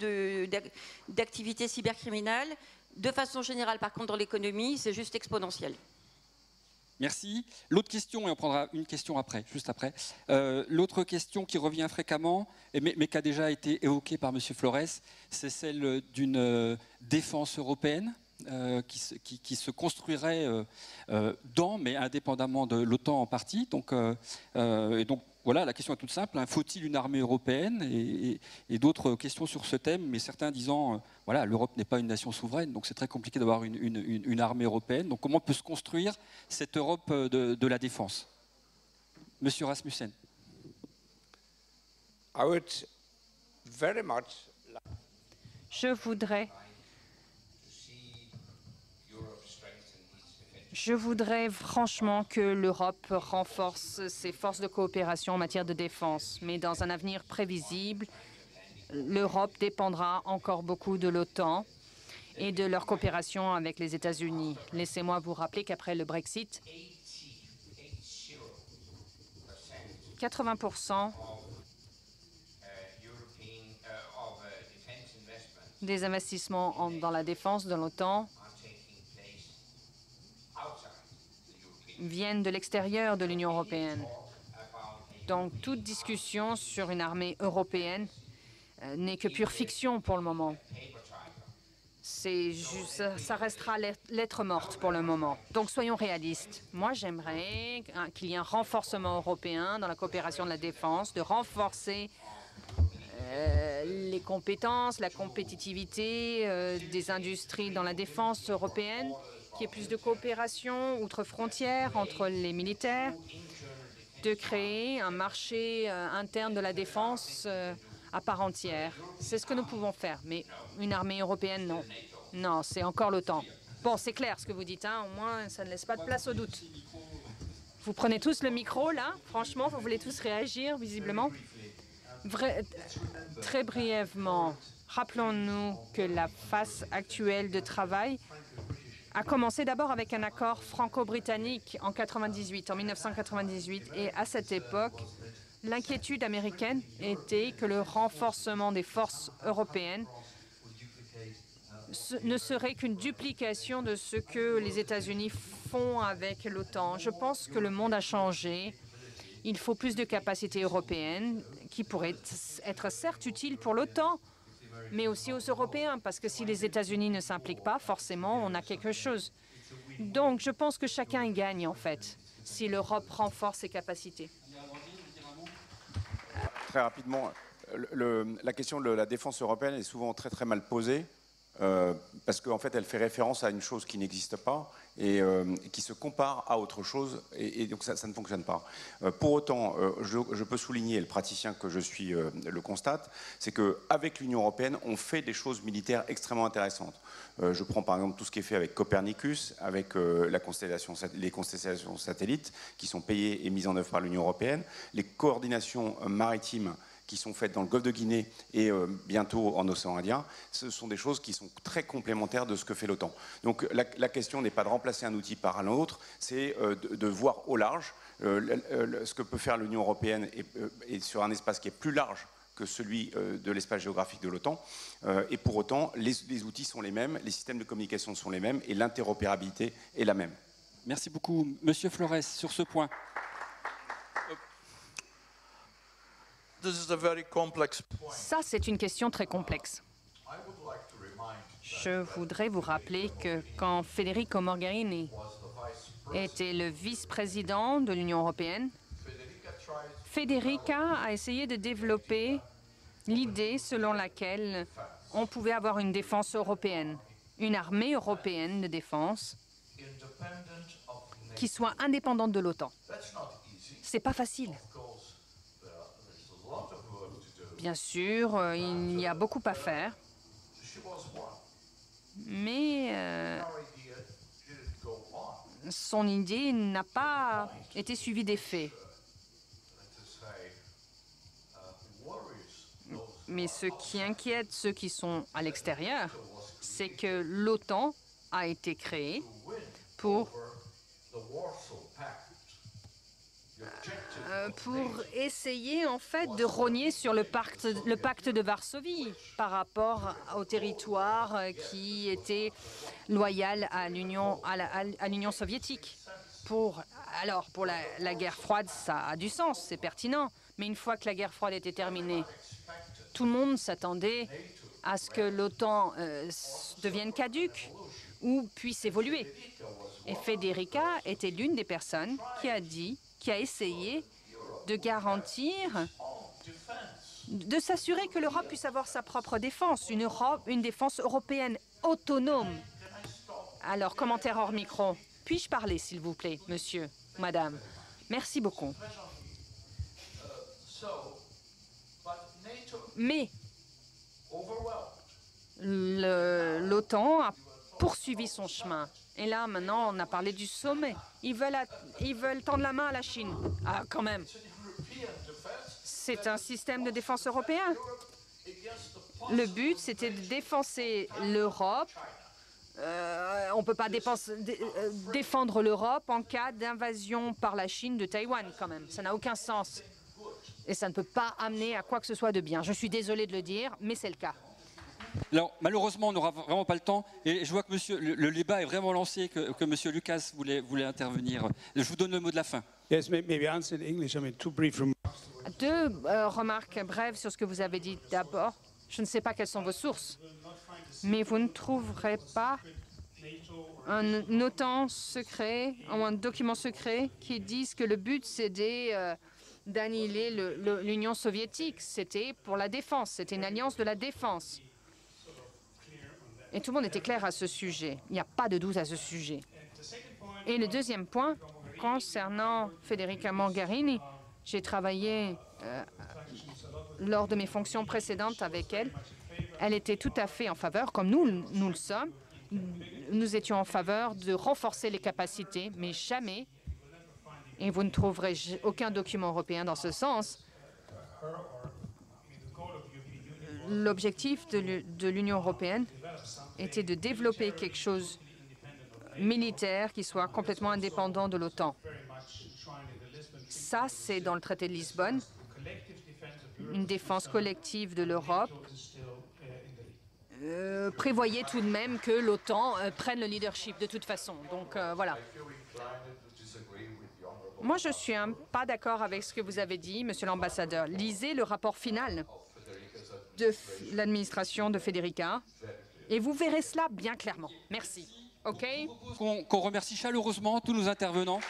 d'activités cybercriminelles. De façon générale, par contre, dans l'économie, c'est juste exponentiel. Merci. L'autre question, et on prendra une question après, juste après. L'autre question qui revient fréquemment, mais qui a déjà été évoquée par M. Flores, c'est celle d'une défense européenne qui se construirait mais indépendamment de l'OTAN en partie. Donc, voilà, la question est toute simple. Faut-il une armée européenne et d'autres questions sur ce thème, mais certains disant, l'Europe n'est pas une nation souveraine, donc c'est très compliqué d'avoir une armée européenne. Donc comment peut se construire cette Europe de la défense? Monsieur Rasmussen. Je voudrais franchement que l'Europe renforce ses forces de coopération en matière de défense. Mais dans un avenir prévisible, l'Europe dépendra encore beaucoup de l'OTAN et de leur coopération avec les États-Unis. Laissez-moi vous rappeler qu'après le Brexit, 80% des investissements dans la défense de l'OTAN viennent de l'extérieur de l'Union européenne. Donc, toute discussion sur une armée européenne n'est que pure fiction pour le moment. Ça restera lettre morte pour le moment. Donc, soyons réalistes. Moi, j'aimerais qu'il y ait un renforcement européen dans la coopération de la défense, de renforcer les compétences, la compétitivité des industries dans la défense européenne, qu'il y ait plus de coopération outre-frontières entre les militaires, de créer un marché interne de la défense à part entière. C'est ce que nous pouvons faire, mais une armée européenne, non. Non, c'est encore l'OTAN. Bon, c'est clair ce que vous dites, hein, au moins ça ne laisse pas de place au doute. Vous prenez tous le micro, là, franchement, vous voulez tous réagir, visiblement. Très brièvement, rappelons-nous que la phase actuelle de travail a commencé d'abord avec un accord franco-britannique en 1998. Et à cette époque, l'inquiétude américaine était que le renforcement des forces européennes ne serait qu'une duplication de ce que les États-Unis font avec l'OTAN. Je pense que le monde a changé. Il faut plus de capacités européennes qui pourraient être certes utiles pour l'OTAN, mais aussi aux Européens, parce que si les États-Unis ne s'impliquent pas, forcément, on a quelque chose. Donc, je pense que chacun y gagne, en fait, si l'Europe renforce ses capacités. Très rapidement, la question de la défense européenne est souvent très très mal posée, parce qu'en fait, elle fait référence à une chose qui n'existe pas et qui se compare à autre chose, et donc ça ne fonctionne pas. Pour autant, je peux souligner, le praticien que je suis le constate, c'est qu'avec l'Union européenne, on fait des choses militaires extrêmement intéressantes. Je prends par exemple tout ce qui est fait avec Copernicus, avec les constellations satellites qui sont payées et mises en œuvre par l'Union européenne, les coordinations maritimes qui sont faites dans le golfe de Guinée et bientôt en océan Indien, ce sont des choses qui sont très complémentaires de ce que fait l'OTAN. Donc la question n'est pas de remplacer un outil par un autre, c'est de voir au large ce que peut faire l'Union européenne et sur un espace qui est plus large que celui de l'espace géographique de l'OTAN. Et pour autant, les outils sont les mêmes, les systèmes de communication sont les mêmes et l'interopérabilité est la même. Merci beaucoup. Monsieur Flores, sur ce point. Ça, c'est une question très complexe. Je voudrais vous rappeler que quand Federico Mogherini était le vice-président de l'Union européenne, Federica a essayé de développer l'idée selon laquelle on pouvait avoir une défense européenne, une armée européenne de défense qui soit indépendante de l'OTAN. C'est pas facile. Bien sûr, il y a beaucoup à faire, mais son idée n'a pas été suivie des faits. Mais ce qui inquiète ceux qui sont à l'extérieur, c'est que l'OTAN a été créée pour essayer en fait de rogner sur le pacte de Varsovie par rapport au territoire qui était loyal à l'Union soviétique. Pour la guerre froide, ça a du sens, c'est pertinent. Mais une fois que la guerre froide était terminée, tout le monde s'attendait à ce que l'OTAN devienne caduque ou puisse évoluer. Et Federica était l'une des personnes qui a essayé de garantir, de s'assurer que l'Europe puisse avoir sa propre défense, une défense européenne autonome. Alors, commentaire hors micro. Puis-je parler, s'il vous plaît, monsieur, madame? Merci beaucoup. Mais l'OTAN a poursuivi son chemin. Et là, maintenant, on a parlé du sommet. Ils veulent tendre la main à la Chine. Ah, quand même. C'est un système de défense européen. Le but, c'était de défenser l'Europe. On ne peut pas défendre l'Europe en cas d'invasion par la Chine de Taïwan, quand même. Ça n'a aucun sens. Et ça ne peut pas amener à quoi que ce soit de bien. Je suis désolé de le dire, mais c'est le cas. Alors, malheureusement, on n'aura vraiment pas le temps. Et je vois que le débat est vraiment lancé, que M. Lucas voulait intervenir. Je vous donne le mot de la fin. Yes, maybe answer in English. I mean, two brief remarks. Deux remarques brèves sur ce que vous avez dit d'abord. Je ne sais pas quelles sont vos sources, mais vous ne trouverez pas un OTAN secret ou un document secret qui dise que le but c'était d'annihiler l'Union soviétique. C'était pour la défense, c'était une alliance de la défense. Et tout le monde était clair à ce sujet. Il n'y a pas de doute à ce sujet. Et le deuxième point, concernant Federica Mogherini, j'ai travaillé lors de mes fonctions précédentes avec elle. Elle était tout à fait en faveur, comme nous le sommes. Nous étions en faveur de renforcer les capacités, mais jamais, et vous ne trouverez aucun document européen dans ce sens, l'objectif de l'Union européenne était de développer quelque chose militaire qui soit complètement indépendant de l'OTAN. Ça, c'est dans le traité de Lisbonne, une défense collective de l'Europe. Prévoyait tout de même que l'OTAN prenne le leadership de toute façon. Donc voilà. Moi, je suis pas d'accord avec ce que vous avez dit, Monsieur l'ambassadeur. Lisez le rapport final de l'administration de Federica et vous verrez cela bien clairement. Merci. OK? Qu'on remercie chaleureusement tous nos intervenants.